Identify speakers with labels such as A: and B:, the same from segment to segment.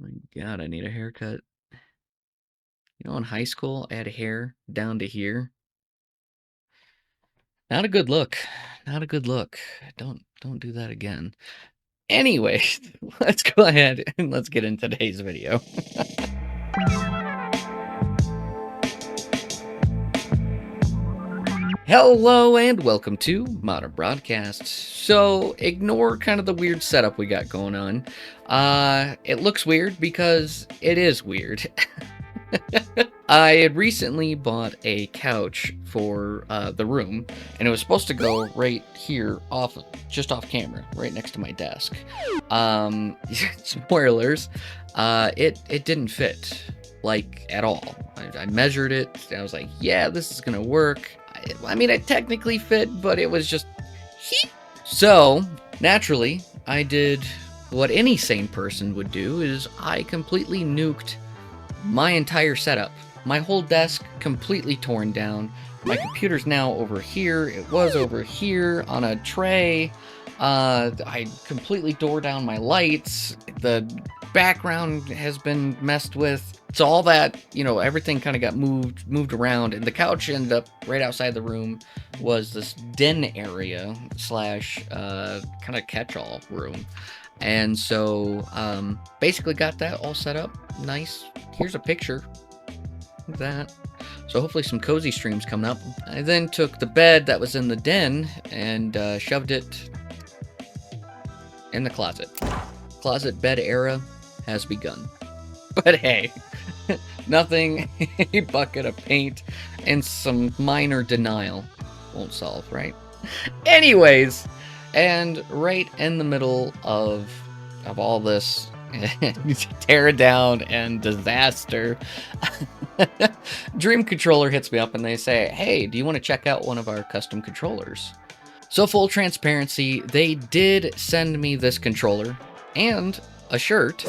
A: My God, I need a haircut. You know, in high school, I had hair down to here. Not a good look. Not a good look. Don't do that again. Anyway, let's go ahead and let's get into today's video. Hello and welcome to Modern Broadcasts. So ignore kind of the weird setup we got going on. It looks weird because it is weird. I had recently bought a couch for the room, and it was supposed to go right here, just off camera, right next to my desk. Spoilers, it didn't fit, like, at all. I measured it, and I was like, yeah, this is gonna work. I mean, it technically fit, but it was just... So, naturally, I did what any sane person would do, is I completely nuked my entire setup. My whole desk completely torn down. My computer's now over here. It was over here on a tray. I completely tore down my lights. The background has been messed with. So all that, you know, everything kind of got moved around, and the couch ended up right outside the room. Was this den area slash kind of catch-all room. And so basically got that all set up nice. Here's a picture of that. So hopefully some cozy streams coming up. I then took the bed that was in the den and shoved it in the closet. Closet bed era has begun. But hey, nothing a bucket of paint and some minor denial won't solve, right? Anyways, and right in the middle of all this tear down and disaster, Dream Controller hits me up and they say, hey, do you want to check out one of our custom controllers? So full transparency, they did send me this controller and a shirt.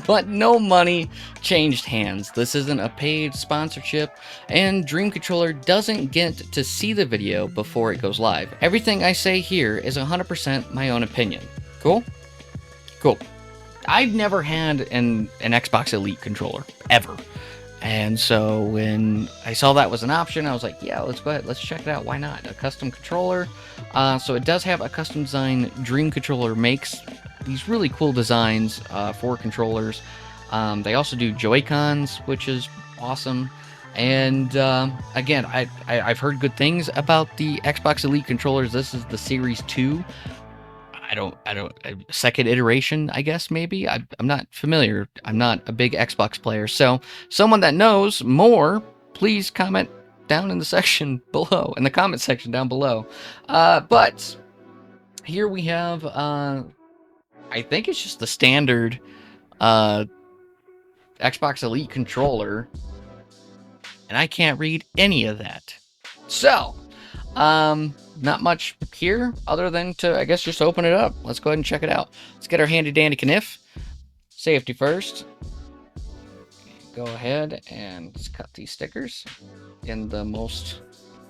A: But no money changed hands. This isn't a paid sponsorship, and Dream Controller doesn't get to see the video before it goes live. Everything I say here is 100% my own opinion. Cool? Cool. I've never had an Xbox Elite controller, ever. And so when I saw that was an option, I was like, yeah, let's go ahead, let's check it out. Why not? A custom controller. So it does have a custom design. Dream Controller makes these really cool designs for controllers. They also do Joy-Cons, which is awesome. And again, I've heard good things about the Xbox Elite controllers. This is the Series 2. Second iteration, I guess, maybe. I'm not familiar. I'm not a big Xbox player. So someone that knows more, please comment down in the section below, in the comment section down below. But here we have, I think it's just the standard Xbox Elite controller, and I can't read any of that. So, not much here other than to, I guess, just open it up. Let's go ahead and check it out. Let's get our handy dandy kniff. Safety first. Go ahead and just cut these stickers in the most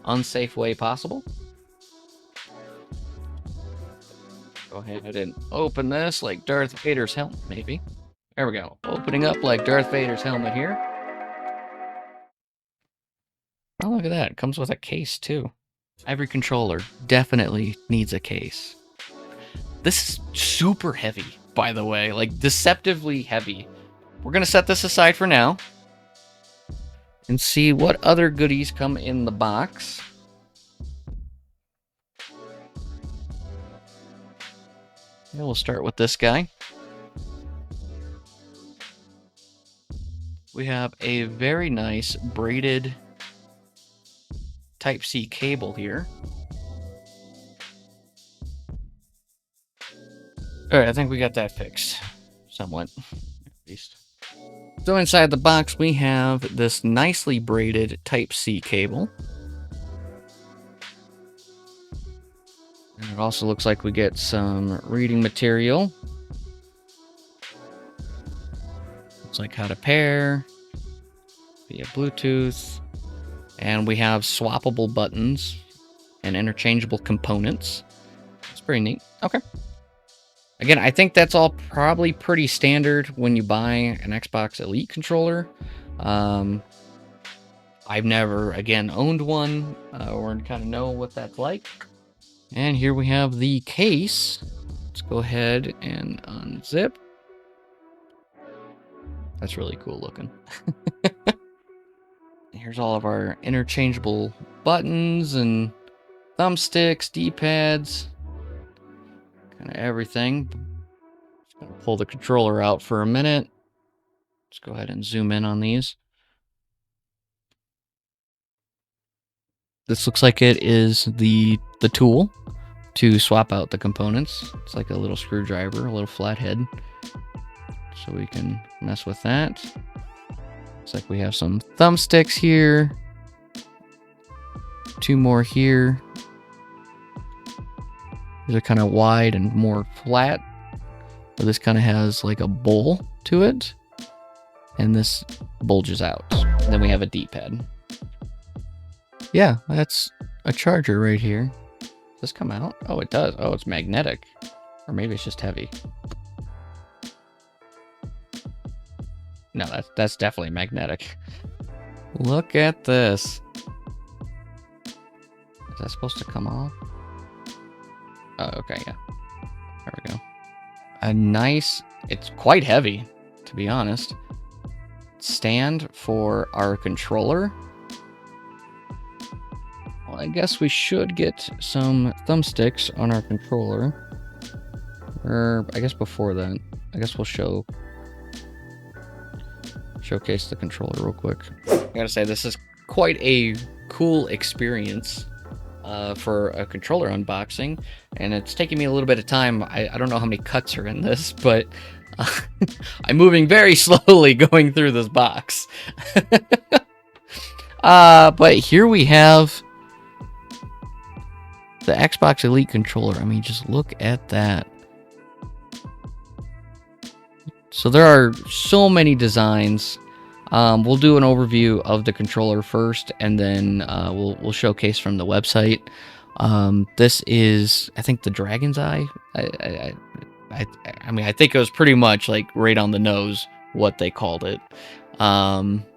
A: unsafe way possible. Go ahead and open this like Darth Vader's helmet, maybe. There we go. Opening up like Darth Vader's helmet here. Oh, look at that. It comes with a case, too. Every controller definitely needs a case. This is super heavy, by the way. Like, deceptively heavy. We're going to set this aside for now and see what other goodies come in the box. Yeah, we'll start with this guy. We have a very nice braided Type-C cable here. Alright, I think we got that fixed. Somewhat, at least. So inside the box, we have this nicely braided Type-C cable. And it also looks like we get some reading material. Looks like how to pair via Bluetooth. And we have swappable buttons and interchangeable components. It's pretty neat. Okay. Again, I think that's all probably pretty standard when you buy an Xbox Elite controller. I've never, again, owned one or kind of know what that's like. And here we have the case. Let's go ahead and unzip. That's really cool looking. Here's all of our interchangeable buttons and thumbsticks, D-pads, kind of everything. Just gonna pull the controller out for a minute. Let's go ahead and zoom in on these. This looks like it is the tool to swap out the components. It's like a little screwdriver, a little flathead. So we can mess with that. Looks like we have some thumbsticks here. 2 more here. These are kind of wide and more flat. But this kind of has like a bowl to it. And this bulges out. And then we have a D-pad. Yeah, that's a charger right here. Does this come out? Oh, it does. Oh, it's magnetic. Or maybe it's just heavy. No, that's definitely magnetic. Look at this. Is that supposed to come off? Oh, okay, yeah. There we go. A nice, it's quite heavy, to be honest. Stand for our controller. Well, I guess we should get some thumbsticks on our controller. Or, I guess before that. I guess we'll showcase the controller real quick. I gotta say, this is quite a cool experience for a controller unboxing, and it's taking me a little bit of time. I don't know how many cuts are in this, but I'm moving very slowly going through this box. But here we have the Xbox Elite controller. I mean, just look at that. So there are so many designs. We'll do an overview of the controller first, and then we'll showcase from the website. This is, I think, the Dragon's Eye. I mean, I think it was pretty much like right on the nose what they called it. Smaug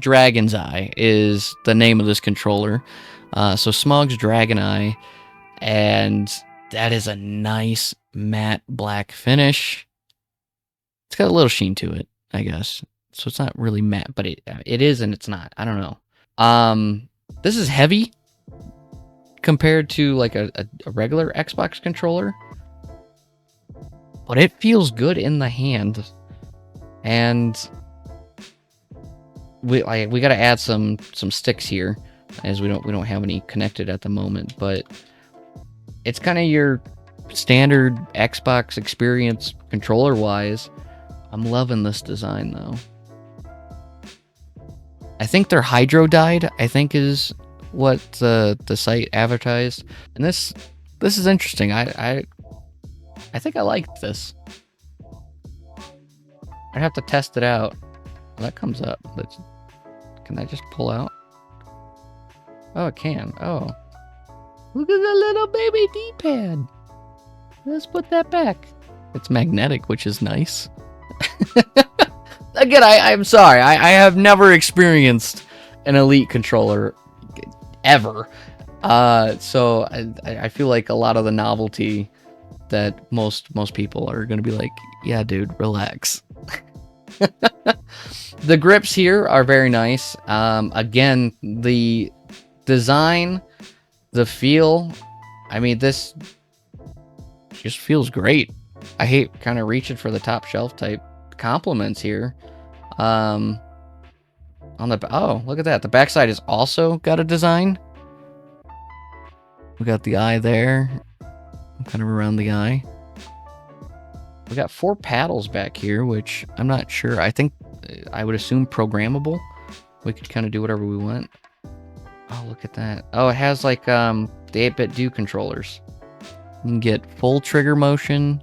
A: Dragon's Eye is the name of this controller. So Smaug's Dragon Eye, and that is a nice matte black finish. It's got a little sheen to it, I guess. So it's not really matte, but it is and it's not. I don't know. This is heavy compared to like a regular Xbox controller, but it feels good in the hand. And we got to add some sticks here, as we don't have any connected at the moment. But it's kind of your standard Xbox experience controller wise. I'm loving this design though. I think they're hydro dyed, I think is what the site advertised. And this is interesting. I think I liked this. I'd have to test it out. Well, that comes up. Can I just pull out? Oh, it can. Oh. Look at the little baby D-pad. Let's put that back. It's magnetic, which is nice. Again, I'm sorry. I have never experienced an Elite controller ever. So I feel like a lot of the novelty that most people are going to be like, yeah, dude, relax. The grips here are very nice. Again, the design, the feel, I mean, this just feels great. I hate kind of reaching for the top shelf type compliments here. On the, oh, look at that. The backside is also got a design. We got the eye there, kind of around the eye. We got 4 paddles back here, which I'm not sure. I think I would assume programmable. We could kind of do whatever we want. Oh, look at that. Oh, it has like the 8-bit do controllers. You can get full trigger motion.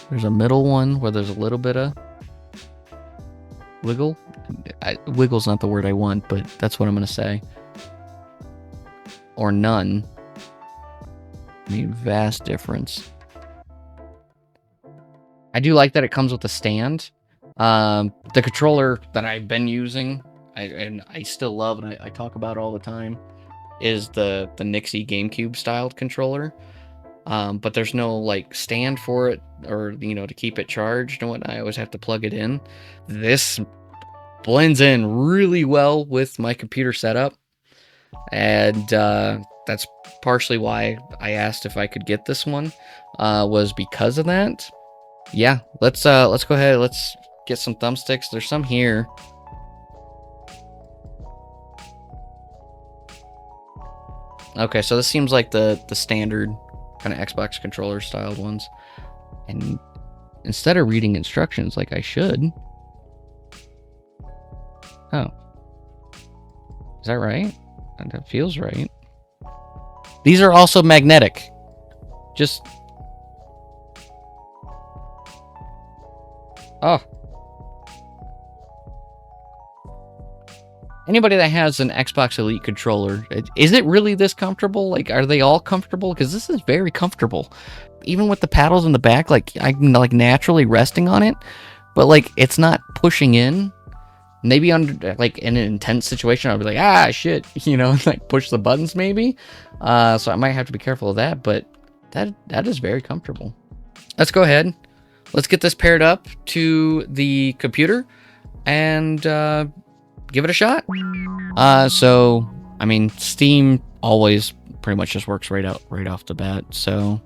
A: There's a middle one where there's a little bit of wiggle. Wiggle's not the word I want, but that's what I'm going to say. Or none. I mean, vast difference. I do like that it comes with a stand. The controller that I've been using, and I still love, and I talk about all the time, is the Nixie GameCube styled controller. But there's no like stand for it, or to keep it charged and whatnot. I always have to plug it in. This blends in really well with my computer setup, and that's partially why I asked if I could get this one, was because of that. Yeah, let's go ahead. Let's get some thumbsticks. There's some here. Okay, so this seems like the standard kind of Xbox controller styled ones. And instead of reading instructions like I should. Oh. Is that right? That feels right. These are also magnetic. Just... Oh. Anybody that has an Xbox Elite controller, is it really this comfortable? Like, are they all comfortable? Because this is very comfortable. Even with the paddles in the back, like, I'm like naturally resting on it, but like, it's not pushing in. Maybe under like in an intense situation, I'll be like, ah, shit, like push the buttons maybe. So I might have to be careful of that, but that is very comfortable. Let's go ahead. Let's get this paired up to the computer and give it a shot. So I mean, Steam always pretty much just works right off the bat. So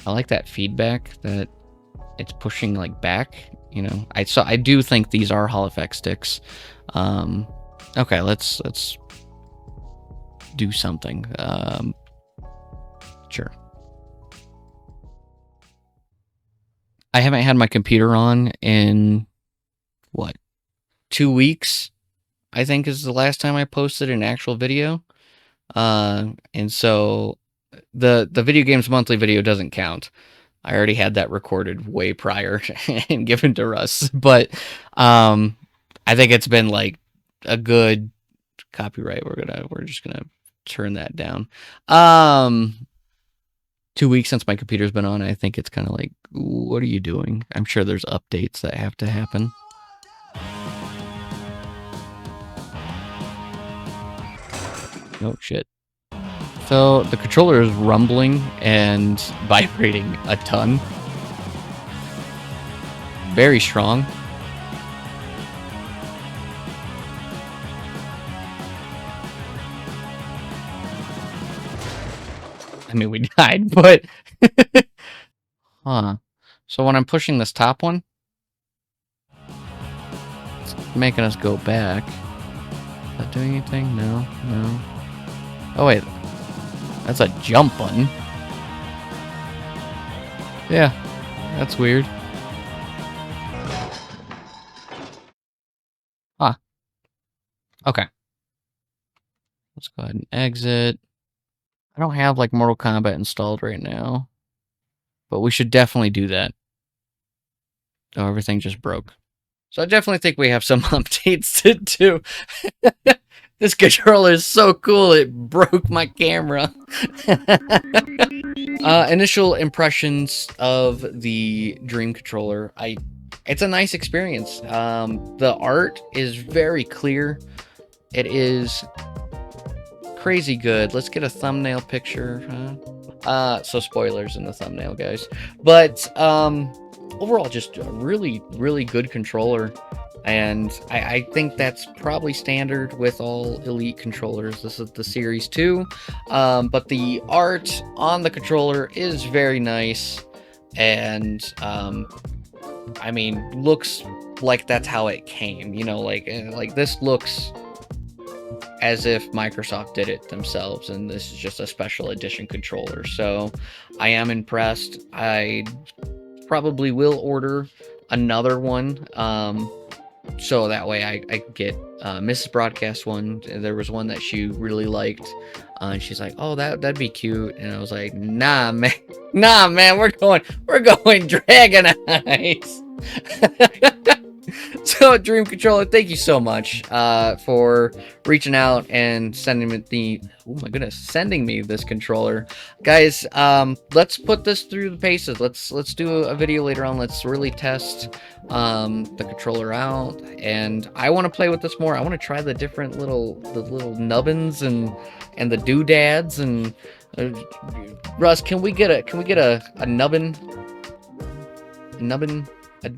A: I like that feedback that it's pushing like back. I do think these are Hall effect sticks. Okay, let's do something. Sure. I haven't had my computer on in what, 2 weeks? I think is the last time I posted an actual video. And so the Video Games Monthly video doesn't count. I already had that recorded way prior and given to Russ, but I think it's been like a good copyright. We're just gonna turn that down. 2 weeks since my computer's been on. I think it's kind of like, what are you doing? I'm sure there's updates that have to happen. Oh shit. So the controller is rumbling and vibrating a ton. Very strong. I mean, we died, but... Huh. So when I'm pushing this top one, it's making us go back. Is that doing anything? No. Oh, wait. That's a jump button. Yeah, that's weird. Huh. Okay. Let's go ahead and exit. I don't have like Mortal Kombat installed right now, but we should definitely do that. Oh, everything just broke. So I definitely think we have some updates to do. This controller is so cool, it broke my camera. Initial impressions of the Dream controller. It's a nice experience. The art is very clear. It is crazy good. Let's get a thumbnail picture. So spoilers in the thumbnail, guys. But overall, just a really, really good controller. And I think that's probably standard with all Elite controllers. This is the Series 2. But the art on the controller is very nice. And, I mean, looks like that's how it came. Like this looks as if Microsoft did it themselves. And this is just a special edition controller. So I am impressed. I probably will order another one. So that way I get Mrs. Broadcast one. There was one that she really liked. And she's like, oh, that'd be cute. And I was like, nah, man. Nah, man, we're going Dragon Eyes. So, Dream Controller, thank you so much for reaching out and sending me this controller, guys. Let's put this through the paces. Let's do a video later on. Let's really test the controller out, and I want to play with this more. I want to try the different little nubbins and the doodads and Russ, can we get a nubbin a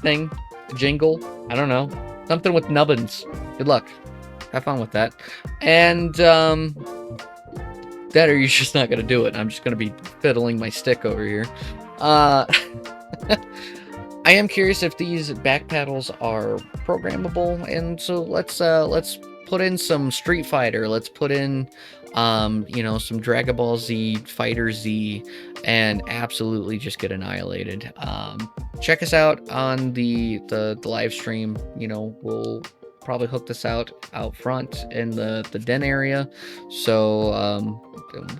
A: thing, a jingle? I don't know, something with nubbins. Good luck, have fun with that. And that, or you're just not gonna do it. I'm just gonna be fiddling my stick over here. I am curious if these back paddles are programmable, and so let's put in some Street Fighter. Let's put in you know, some Dragon Ball Z, Fighter Z, and absolutely just get annihilated. Check us out on the live stream. You know, we'll probably hook this out front in the den area, so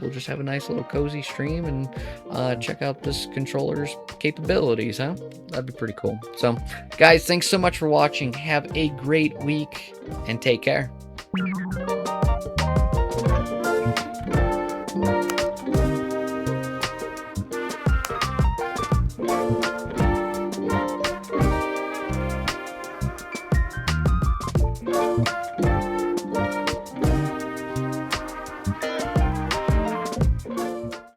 A: we'll just have a nice little cozy stream and check out this controller's capabilities, huh? That'd be pretty cool. So guys, thanks so much for watching. Have a great week and take care.